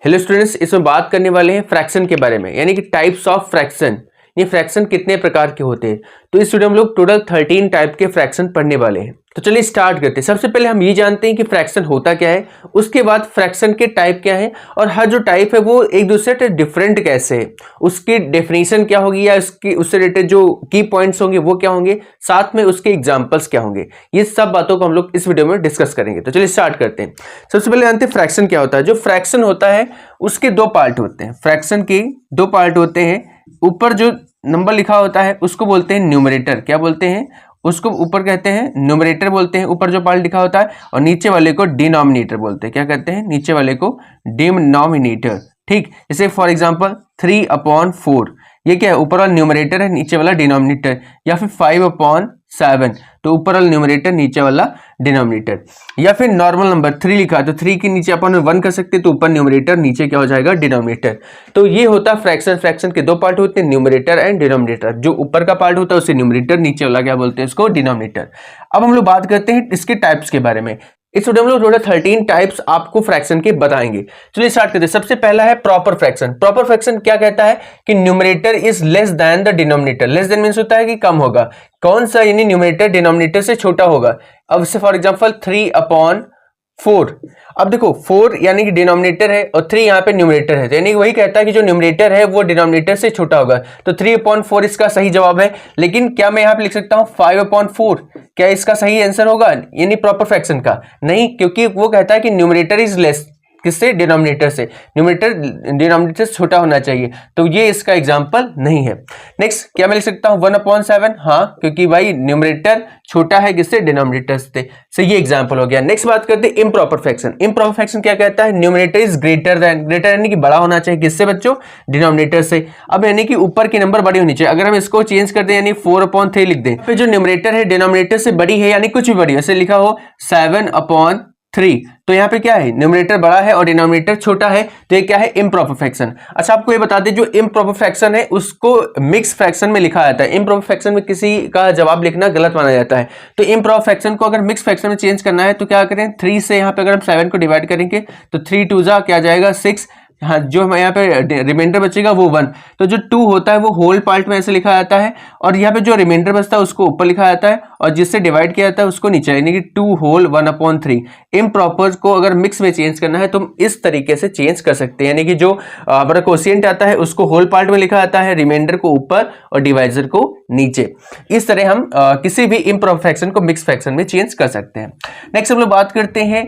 Hello students, इसमें बात करने वाले हैं फ्रैक्शन के बारे में, यानी कि टाइप्स ऑफ फ्रैक्शन। ये फ्रैक्शन कितने प्रकार के होते हैं। तो इस वीडियो में हम लोग टोटल 13 टाइप के फ्रैक्शन पढ़ने वाले हैं। तो चलिए स्टार्ट करते हैं। सबसे पहले हम ये जानते हैं कि फ्रैक्शन होता क्या है, उसके बाद फ्रैक्शन के टाइप क्या है और हर जो टाइप है वो एक दूसरे से डिफरेंट कैसे है, उसकी डेफिनेशन क्या होगी या उससे रिलेटेड जो की पॉइंट्स होंगे वो क्या होंगे, साथ में उसके एग्जांपल्स क्या होंगे। ये सब बातों को हम लोग इस वीडियो में डिस्कस करेंगे। तो चलिए स्टार्ट करते हैं। सबसे पहले जानते हैं फ्रैक्शन क्या होता है। जो फ्रैक्शन होता है उसके दो पार्ट होते हैं। फ्रैक्शन के दो पार्ट होते हैं। ऊपर जो नंबर लिखा होता है उसको बोलते हैं न्यूमरेटर। क्या बोलते हैं उसको? ऊपर कहते हैं न्यूमरेटर बोलते हैं, ऊपर जो पार्ट लिखा होता है, और नीचे वाले को डिनोमिनेटर बोलते हैं। क्या कहते हैं? नीचे वाले को डिनोमिनेटर। ठीक, जैसे फॉर एग्जांपल 3/4, ये क्या है? ऊपर वाला न्यूमरेटर है, नीचे वाला डिनोमिनेटर। या फिर 5/7, तो ऊपर वाला न्यूमरेटर, नीचे वाला डिनोमिनेटर। या फिर नॉर्मल नंबर 3 लिखा है तो 3 के नीचे अपन 1 कर सकते हैं, तो ऊपर न्यूमरेटर, नीचे क्या हो जाएगा? डिनोमिनेटर। तो ये होता है फ्रैक्शन। फ्रैक्शन के दो पार्ट होते हैं, न्यूमरेटर एंड डिनोमिनेटर। जो ऊपर का पार्ट होता है उसे न्यूमरेटर, नीचे वाला क्या बोलते हैं? उसको डिनोमिनेटर। अब हम लोग बात करते हैं इसके टाइप्स के बारे में। इस वीडियो में लोग 13 टाइप्स आपको फ्रैक्शन के बताएंगे। चलिए स्टार्ट करते हैं। सबसे पहला है प्रॉपर फ्रैक्शन। प्रॉपर फ्रैक्शन क्या कहता है कि numerator is less than the denominator. Less than means होता है कि कम होगा। कौन सा? यानी न्यूमरेटर डिनोमिनेटर से छोटा होगा। अब से फॉर एग्जांपल 3/4। अब देखो 4 यानी कि डिनोमिनेटर है और 3 यहाँ पे न्यूमरेटर है, तो यानी वही कहता है कि जो न्यूमरेटर है वो डिनोमिनेटर से छोटा होगा। तो 3/4 इसका सही जवाब है। लेकिन क्या मैं यहाँ पे लिख सकता हूँ 5/4? क्या इसका सही आंसर होगा यानी प्रॉपर फ्रैक्शन का? नहीं, क्योंकि वो कहता है कि न्यूमरेटर इज लेस। किससे? डिनोमिनेटर से। न्यूमरेटर डिनोमिनेटर से छोटा होना चाहिए, तो ये इसका एग्जांपल नहीं है। नेक्स्ट, क्या मैं लिख सकता हूं 1/7? हाँ, क्योंकि भाई न्यूमरेटर छोटा है किससे? डिनोमिनेटर से। सो ये एग्जांपल हो गया। नेक्स्ट बात करते हैं इम्प्रॉपर फ्रैक्शन। इम्प्रॉपर फ्रैक्शन क्या कहता है? Numerator is greater than. Greater यानी कि बड़ा होना चाहिए किससे बच्चों? डिनोमिनेटर से। अब यानी कि ऊपर की नंबर बड़ी होनी चाहिए। अगर हम इसको चेंज कर दें यानी 4/3 लिख दें, फिर जो न्यूमरेटर है डिनोमिनेटर से बड़ी है, यानी कुछ भी बड़ी, ऐसे लिखा हो 7/3, तो यहाँ पे क्या है? न्यूमरेटर बड़ा है और डिनोमिनेटर छोटा है, तो ये क्या है? Improper fraction. अच्छा, आपको ये बता दें जो इम्प्रॉपर फ्रैक्शन है उसको मिक्स फ्रैक्शन में लिखा जाता है। इम्प्रॉपर फ्रैक्शन में किसी का जवाब लिखना गलत माना जाता है, तो इम्प्रॉपर फ्रैक्शन को अगर मिक्स फ्रैक्शन में चेंज करना है तो क्या करें? 3 से यहाँ पे अगर हम 7 को डिवाइड करेंगे तो 3 2 जा क्या जाएगा? 6। हाँ, जो हमारे यहाँ पे रिमाइंडर बचेगा वो 1। तो जो 2 होता है वो होल पार्ट में ऐसे लिखा जाता है, और यहाँ पे जो रिमाइंडर बचता है उसको ऊपर लिखा जाता है, और जिससे डिवाइड किया जाता है उसको नीचे, यानी कि 2 होल 1/3। इम्प्रॉपर को अगर मिक्स में चेंज करना है तो हम इस तरीके से चेंज कर सकते हैं, यानी कि जो हमारा क्वोशिएंट आता है उसको होल पार्ट में लिखा जाता है, रिमाइंडर को ऊपर और डिवाइजर को नीचे। इस तरह हम किसी भी इम्प्रॉपर फ्रैक्शन को मिक्स फ्रैक्शन में चेंज कर सकते हैं। नेक्स्ट हम लोग बात करते हैं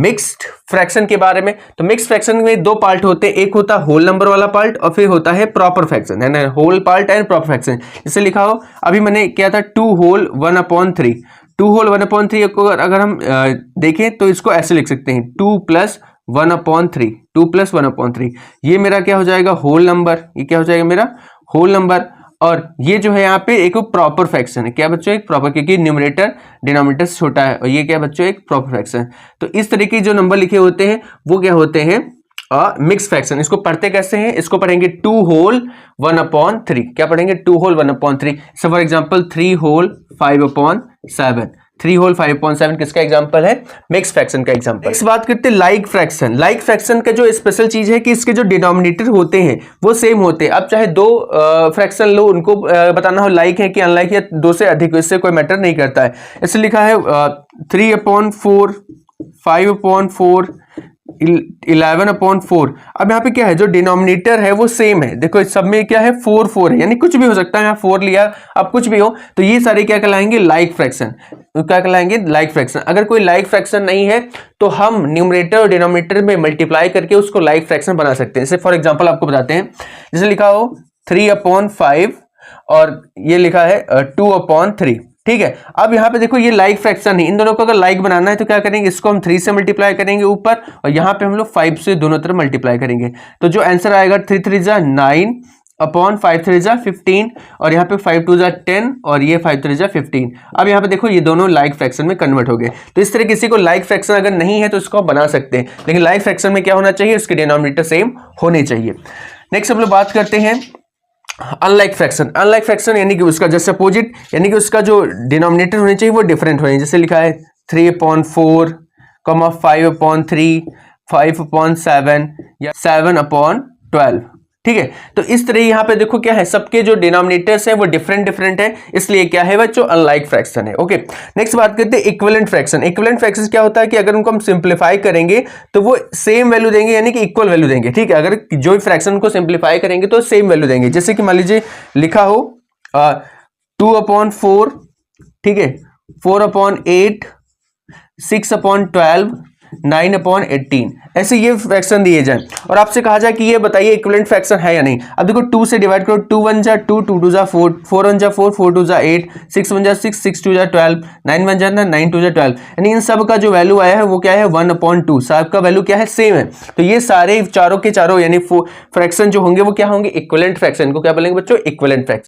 मिक्स्ड फ्रैक्शन के बारे में। तो मिक्स फ्रैक्शन में दो पार्ट होते हैं, एक होता है होल नंबर वाला पार्ट और फिर होता है प्रॉपर फ्रैक्शन, है ना? Whole part and proper fraction. इसे लिखा हो, अभी मैंने किया था 2 होल 1/3। 2 होल 1/3 को अगर हम देखें तो इसको ऐसे लिख सकते हैं 2 + 1/3। 2 + 1/3 ये मेरा क्या हो जाएगा? Whole number. ये क्या हो जाएगा? मेरा होल नंबर। और ये जो है यहाँ पे एक प्रॉपर फ्रैक्शन है। क्या बच्चों? एक प्रॉपर, क्योंकि न्यूमरेटर डिनोमिनेटर से छोटा है, और ये क्या बच्चों? एक प्रॉपर फ्रैक्शन। तो इस तरीके जो नंबर लिखे होते हैं वो क्या होते हैं? Mix fraction. इसको पढ़ते कैसे हैं? इसको पढ़ेंगे 2 होल 1/3। क्या पढ़ेंगे? 2 whole 1/3। So for example 3 whole 5/7। 3 whole 5/7 किसका एग्जांपल है? मिक्स फ्रैक्शन का एग्जांपल। नेक्स्ट बात करते हैं लाइक फ्रैक्शन। लाइक फ्रैक्शन का जो स्पेशल चीज है कि इसके जो डिनोमिनेटर होते हैं वो सेम होते हैं। अब चाहे दो फ्रैक्शन लो, उनको बताना हो लाइक है कि अनलाइक या 2 से अधिक, इससे कोई मैटर नहीं करता है। इससे लिखा है 3/4, 5/4, 11/4। अब यहाँ पे क्या है? जो डिनोमिनेटर है वो सेम है। देखो इस सब में क्या है? 4 4 है, यानी कुछ भी हो सकता है। यहाँ 4 लिया, अब कुछ भी हो, तो ये सारे क्या कहलाएंगे? Like fraction. क्या कहलाएंगे? Like fraction. अगर कोई लाइक फ्रैक्शन नहीं है तो हम न्यूमरेटर और डिनोमिनेटर में मल्टीप्लाई करके उसको लाइक फ्रैक्शन बना सकते हैं। जैसे फॉर एग्जाम्पल आपको बताते हैं, जैसे लिखा हो 3/5 और ये लिखा है 2/3। ठीक है, अब यहाँ पे देखो ये लाइक फ्रैक्शन है। इन दोनों को अगर लाइक बनाना है तो क्या करेंगे? इसको हम 3 से मल्टीप्लाई करेंगे ऊपर, और यहाँ पे हम लोग 5 से दोनों तरफ मल्टीप्लाई करेंगे। तो जो आंसर आएगा 3 3 जा 9/5 3 जा 15, और यहाँ पे 5 2 जा 10, और ये 5 3 जा 15। अब यहाँ पे देखो ये दोनों लाइक फ्रैक्शन में कन्वर्ट हो गए। तो इस तरह किसी को लाइक फ्रैक्शन अगर नहीं है तो इसको आप बना सकते हैं, लेकिन लाइक फ्रैक्शन में क्या होना चाहिए? उसके डिनोमिनेटर सेम होने चाहिए। नेक्स्ट हम लोग बात करते हैं अनलाइक फ्रैक्शन। अनलाइक फ्रैक्शन यानी कि उसका जस्ट अपोजिट, यानी कि उसका जो डिनोमिनेटर होने चाहिए वो डिफरेंट होने। जैसे लिखा है 3/4, 5/3, 5/7 या 7/12। ठीक है, तो इस तरह यहाँ पे देखो क्या है, सबके जो डिनोमिनेटर्स है वो डिफरेंट डिफरेंट है, इसलिए क्या है बच्चों, अनलाइक फ्रैक्शन है। ओके, नेक्स्ट बात करते हैं इक्विवेलेंट फ्रैक्शन। इक्विवेलेंट फ्रैक्शन क्या होता है कि अगर उनको हम सिंप्लीफाई करेंगे तो वो सेम वैल्यू देंगे, यानी कि इक्वल वैल्यू देंगे। ठीक है, अगर जो भी फ्रैक्शन को सिंप्लीफाई करेंगे तो सेम वैल्यू देंगे। जैसे कि मान लीजिए लिखा हो 2/4, ठीक है, 4/8, 6/12, 9/18, ऐसे ये फ्रैक्शन दिए जाए और आपसे कहा जाए कि ये बताइए इक्विवेलेंट फ्रैक्शन है या नहीं। अब देखो 2 से डिवाइड करो, 2 1 जा 2, 2 2 जा 4, 4 1 जा 4, 4 2 जा 8, 6 1 जा 6, 6 2 जा 12, 9 1 जा 9 2 जा 12, यानी इन सब का जो वैल्यू आया है वो क्या है, 1/2। सब का वैल्यू क्या है, सेम है। तो ये सारे चारों के चारों यानी फ्रैक्शन जो होंगे वो क्या होंगे, इक्विवेलेंट फ्रैक्शन को क्या बोलेंगे बच्चों, इक्विवेलेंट फ्रैक्शन।